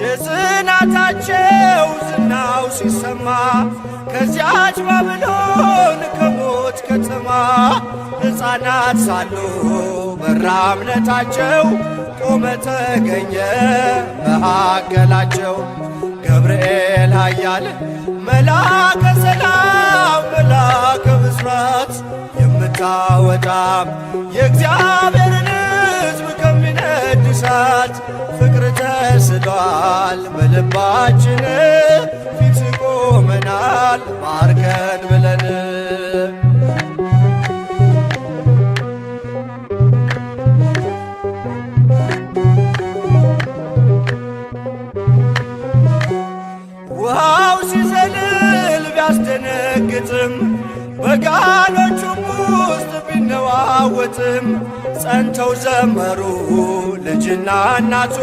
የጽናታቸው ዝናው ሲሰማ ከዚያች ባቢሎን ከሞት ከተማ ሕፃናት ሳሉ በራ እምነታቸው ቆመ ተገኘ መሃከላቸው። ገብርኤል ኃያል መልአከ ሰላም መልአከ ብስራት የምታወጣም የእግዚአብሔርን ሕዝብ ከሚነድ እሳት ፍቅር ተስሏል በልባችን ፊት ቆመናል ባርከን ብለን። ውሃው ሲዘልል ቢያስደነግጥም በጋኖቹም ውስጥ ቢነዋወጥም ጸንተው ዘመሩ ልጅና እናቱ